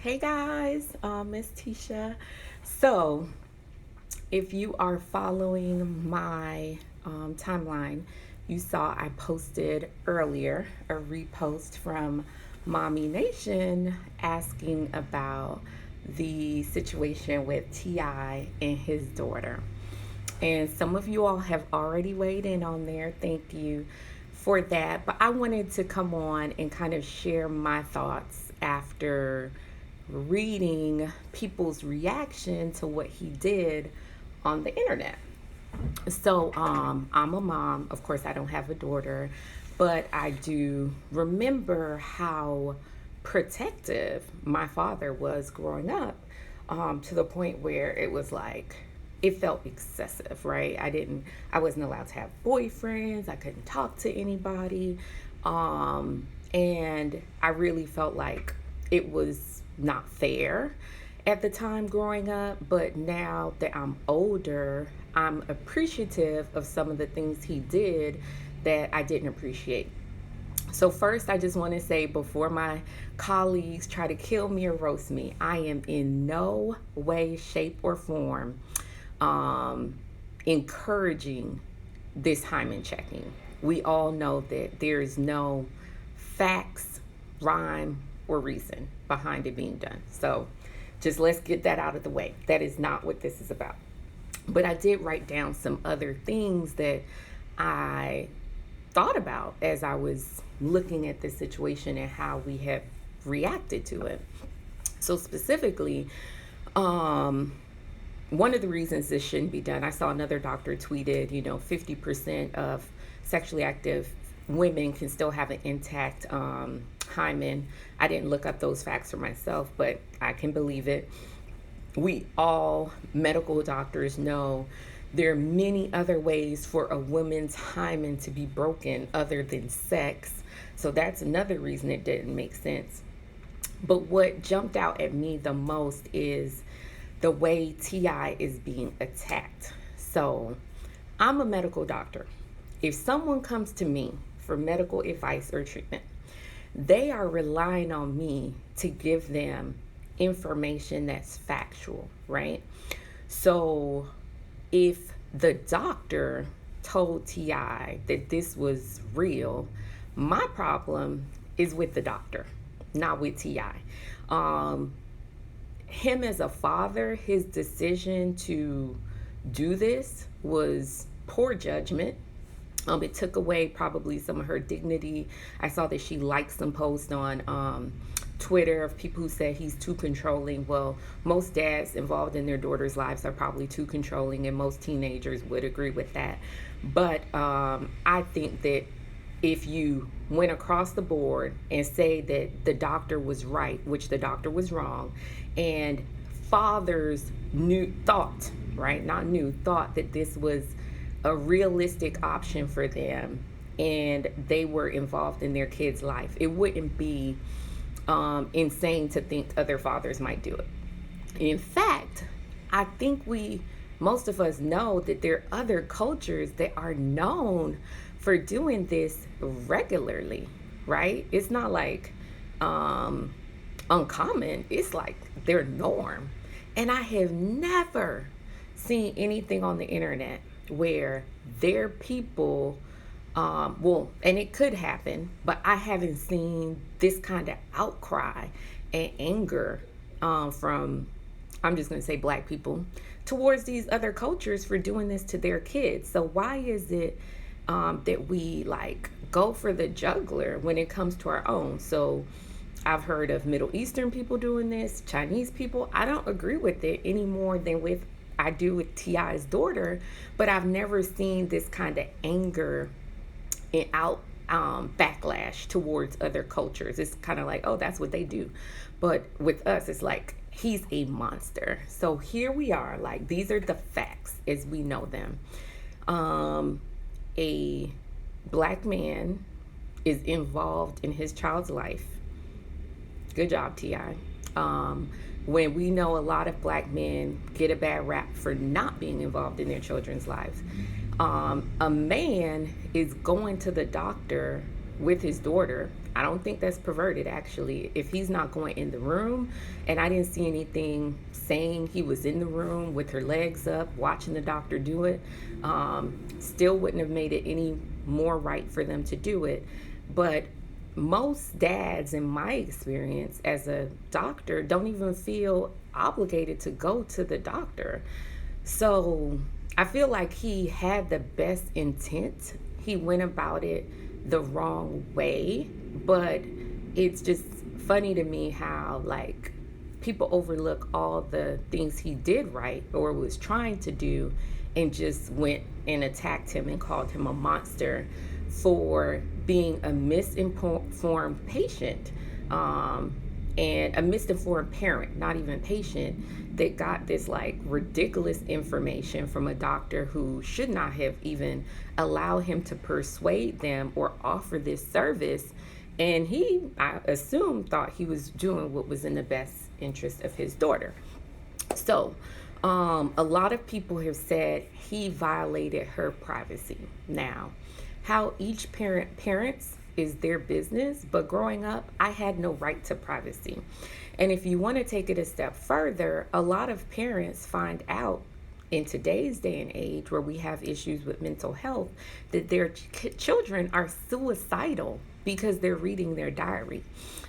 Hey guys, Miss Tisha. So, if you are following my timeline, you saw I posted earlier a repost from Mommy Nation asking about the situation with T.I. and his daughter. And some of you all have already weighed in on there. Thank you for that. But I wanted to come on and kind of share my thoughts after reading people's reaction to what he did on the internet. So I'm a mom. Of course, I don't have a daughter, but I do remember how protective my father was growing up, to the point where it was like, it felt excessive, right? I wasn't allowed to have boyfriends. I couldn't talk to anybody. And I really felt like it was not fair at the time growing up, but now that I'm older, I'm appreciative of some of the things he did that I didn't appreciate. So, first, I just want to say before my colleagues try to kill me or roast me, I am in no way, shape, or form encouraging this hymen checking. We all know that there is no facts, rhyme, or reason behind it being done. So just let's get that out of the way. That is not what this is about. But I did write down some other things that I thought about as I was looking at this situation and how we have reacted to it. So specifically, one of the reasons this shouldn't be done, I saw another doctor tweeted, 50% of sexually active women can still have an intact hymen. I didn't look up those facts for myself, but I can believe it. We all medical doctors know there are many other ways for a woman's hymen to be broken other than sex. So that's another reason it didn't make sense. But what jumped out at me the most is the way T.I. is being attacked. So I'm a medical doctor. If someone comes to me for medical advice or treatment, they are relying on me to give them information that's factual, right? So if the doctor told T.I. that this was real, my problem is with the doctor, not with T.I. Him as a father, his decision to do this was poor judgment. It took away probably some of her dignity. I saw that she liked some posts on Twitter of people who said he's too controlling. Well, most dads involved in their daughters' lives are probably too controlling, and most teenagers would agree with that. But I think that if you went across the board and say that the doctor was right, which the doctor was wrong, and fathers thought, right, not knew, thought that this was a realistic option for them and they were involved in their kid's life, it wouldn't be insane to think other fathers might do it. In fact, I think most of us know that there are other cultures that are known for doing this regularly, right? It's not like uncommon, it's like their norm. And I have never seen anything on the internet where their people, and it could happen, but I haven't seen this kind of outcry and anger from, I'm just going to say, Black people towards these other cultures for doing this to their kids. So why is it that we go for the jugular when it comes to our own? So I've heard of Middle Eastern people doing this, Chinese people. I don't agree with it any more than I do with T.I.'s daughter, but I've never seen this kind of anger and backlash towards other cultures. It's kind of like, oh, that's what they do. But with us, it's like, he's a monster. So here we are, these are the facts as we know them. A Black man is involved in his child's life. Good job, T.I. When we know a lot of Black men get a bad rap for not being involved in their children's lives. A man is going to the doctor with his daughter I don't think that's perverted, actually. If he's not going in the room, and I didn't see anything saying he was in the room with her legs up, watching the doctor do it, still wouldn't have made it any more right for them to do it. But most dads, in my experience as a doctor, don't even feel obligated to go to the doctor. So I feel like he had the best intent. He went about it the wrong way, but it's just funny to me how, like, people overlook all the things he did right or was trying to do and just went and attacked him and called him a monster for being a misinformed patient, and a misinformed parent, not even patient, that got this like ridiculous information from a doctor who should not have even allowed him to persuade them or offer this service. And he, I assume, thought he was doing what was in the best interest of his daughter. So, a lot of people have said he violated her privacy. Now, how each parent parents is their business, but growing up, I had no right to privacy. And if you want to take it a step further, a lot of parents find out in today's day and age where we have issues with mental health that their children are suicidal because they're reading their diary.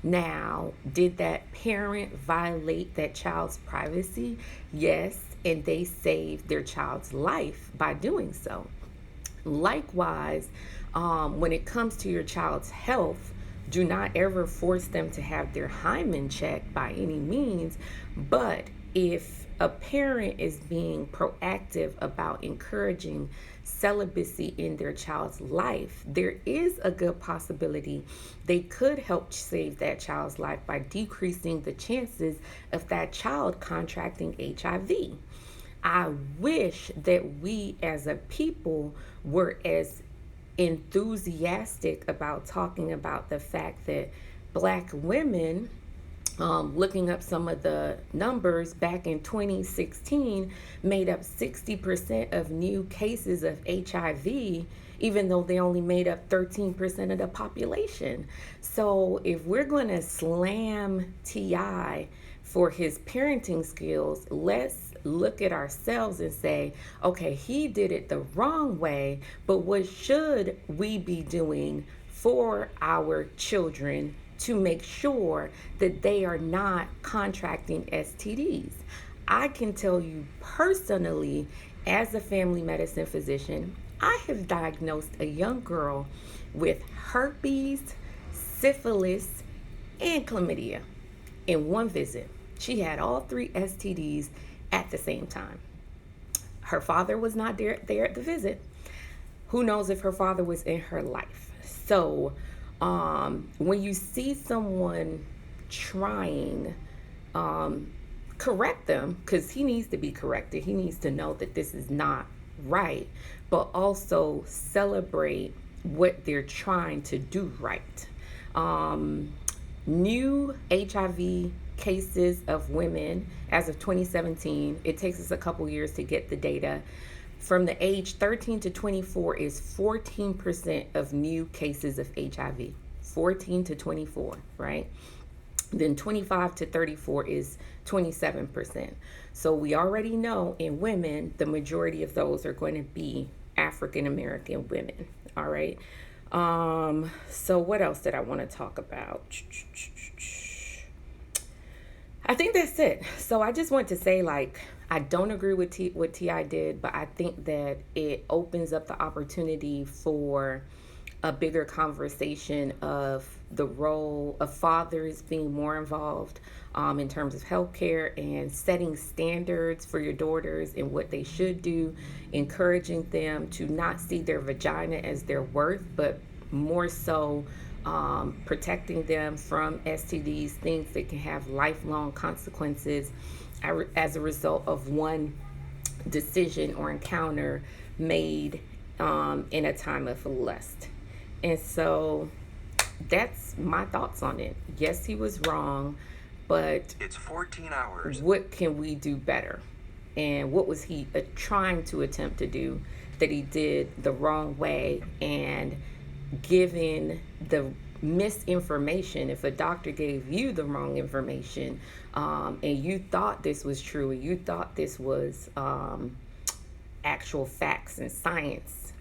Now, did that parent violate that child's privacy? Yes, and they saved their child's life by doing so. Likewise, when it comes to your child's health, do not ever force them to have their hymen checked by any means. But if a parent is being proactive about encouraging celibacy in their child's life, there is a good possibility they could help save that child's life by decreasing the chances of that child contracting HIV. I wish that we as a people were as enthusiastic about talking about the fact that Black women, looking up some of the numbers back in 2016, made up 60% of new cases of HIV, even though they only made up 13% of the population. So if we're going to slam T.I. for his parenting skills, let's look at ourselves and say, okay, he did it the wrong way, but what should we be doing for our children to make sure that they are not contracting STDs? I can tell you personally, as a family medicine physician, I have diagnosed a young girl with herpes, syphilis, and chlamydia in one visit. She had all three STDs at the same time. Her father was not there at the visit. Who knows if her father was in her life? So when you see someone trying, correct them, because he needs to be corrected. He needs to know that this is not right, but also celebrate what they're trying to do right. New HIV cases of women as of 2017, it takes us a couple years to get the data. From the age 13 to 24 is 14% of new cases of HIV. 14 to 24, right? Then 25 to 34 is 27%. So we already know in women, the majority of those are going to be African-American women, all right? So what else did I want to talk about? I think that's it. So I just want to say, like, I don't agree with what T.I. did, but I think that it opens up the opportunity for a bigger conversation of the role of fathers being more involved in terms of healthcare and setting standards for your daughters and what they should do, encouraging them to not see their vagina as their worth, but more so protecting them from STDs, things that can have lifelong consequences as a result of one decision or encounter made in a time of lust. And so that's my thoughts on it. Yes, he was wrong, but it's 14 hours. What can we do better? And what was he trying to attempt to do that he did the wrong way, and given the misinformation, if a doctor gave you the wrong information, and you thought this was true, and you thought this was actual facts and science,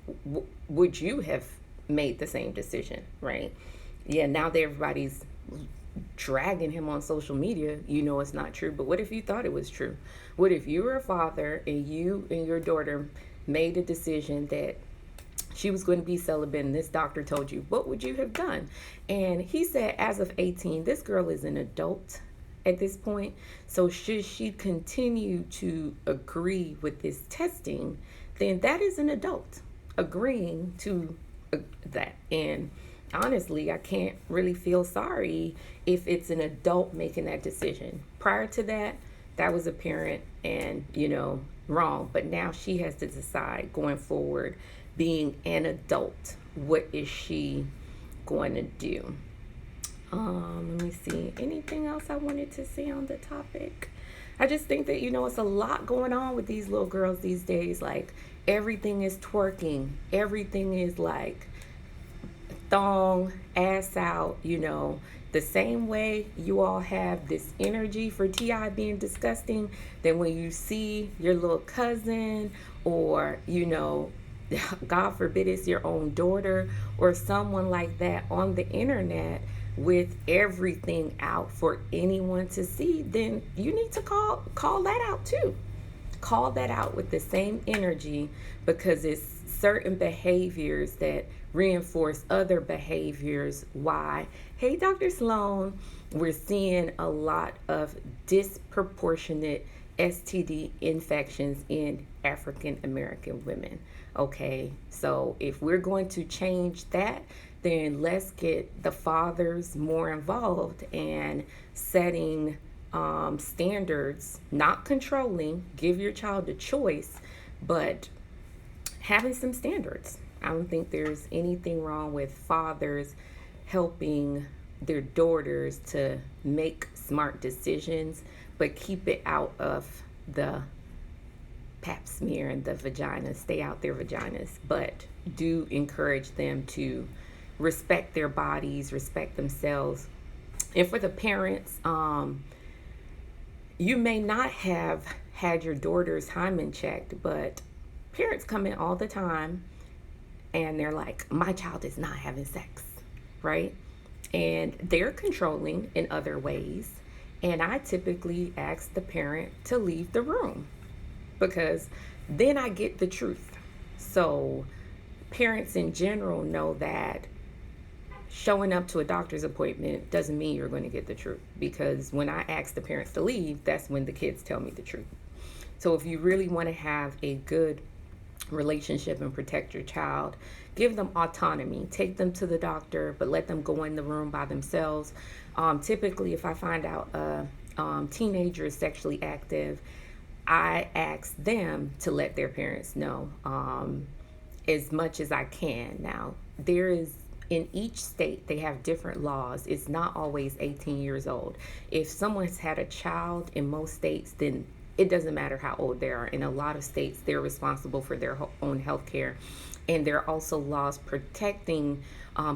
would you have made the same decision, right? Yeah, now that everybody's dragging him on social media, you know it's not true. But what if you thought it was true? What if you were a father and you and your daughter made a decision that she was going to be celibate and this doctor told you? What would you have done? And he said, as of 18, this girl is an adult at this point. So should she continue to agree with this testing, then that is an adult agreeing to that. And honestly, I can't really feel sorry if it's an adult making that decision. Prior to that, that was a parent and, wrong. But now she has to decide going forward, being an adult, what is she going to do? Let me see. Anything else I wanted to say on the topic? I just think that, it's a lot going on with these little girls these days. Like, everything is twerking. Everything is like thong, ass out, the same way you all have this energy for T.I. being disgusting, then when you see your little cousin or, God forbid it's your own daughter or someone like that on the internet with everything out for anyone to see, then you need to call that out too. Call that out with the same energy, because it's certain behaviors that reinforce other behaviors. Why? Hey, Dr. Sloan, we're seeing a lot of disproportionate STD infections in African American women. Okay, so if we're going to change that, then let's get the fathers more involved and setting standards, not controlling. Give your child a choice, but having some standards. I don't think there's anything wrong with fathers helping their daughters to make smart decisions, but keep it out of the pap smear and the vagina. Stay out their vaginas, but do encourage them to respect their bodies, respect themselves. And for the parents, you may not have had your daughter's hymen checked, but parents come in all the time and they're like, my child is not having sex, right? And they're controlling in other ways. And I typically ask the parent to leave the room, because then I get the truth. So parents in general know that showing up to a doctor's appointment doesn't mean you're going to get the truth, because when I ask the parents to leave, that's when the kids tell me the truth. So if you really want to have a good relationship and protect your child, give them autonomy. Take them to the doctor, but let them go in the room by themselves. Typically, if I find out a teenager is sexually active, I ask them to let their parents know as much as I can. Now, in each state, they have different laws. It's not always 18 years old. If someone's had a child in most states, then it doesn't matter how old they are. In a lot of states, they're responsible for their own health care. And there are also laws protecting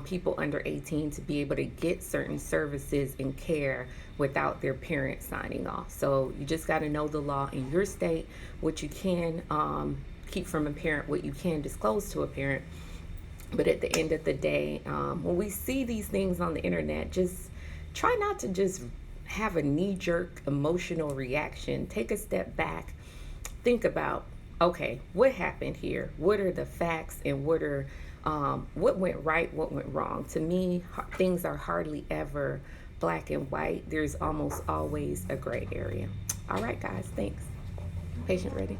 people under 18 to be able to get certain services and care without their parents signing off. So you just got to know the law in your state, what you can keep from a parent, what you can disclose to a parent. But at the end of the day, when we see these things on the internet, just try not to just have a knee-jerk emotional reaction. Take a step back. Think about, okay, what happened here? What are the facts, and what went right, what went wrong? To me, things are hardly ever black and white. There's almost always a gray area. All right, guys, thanks. Patient ready?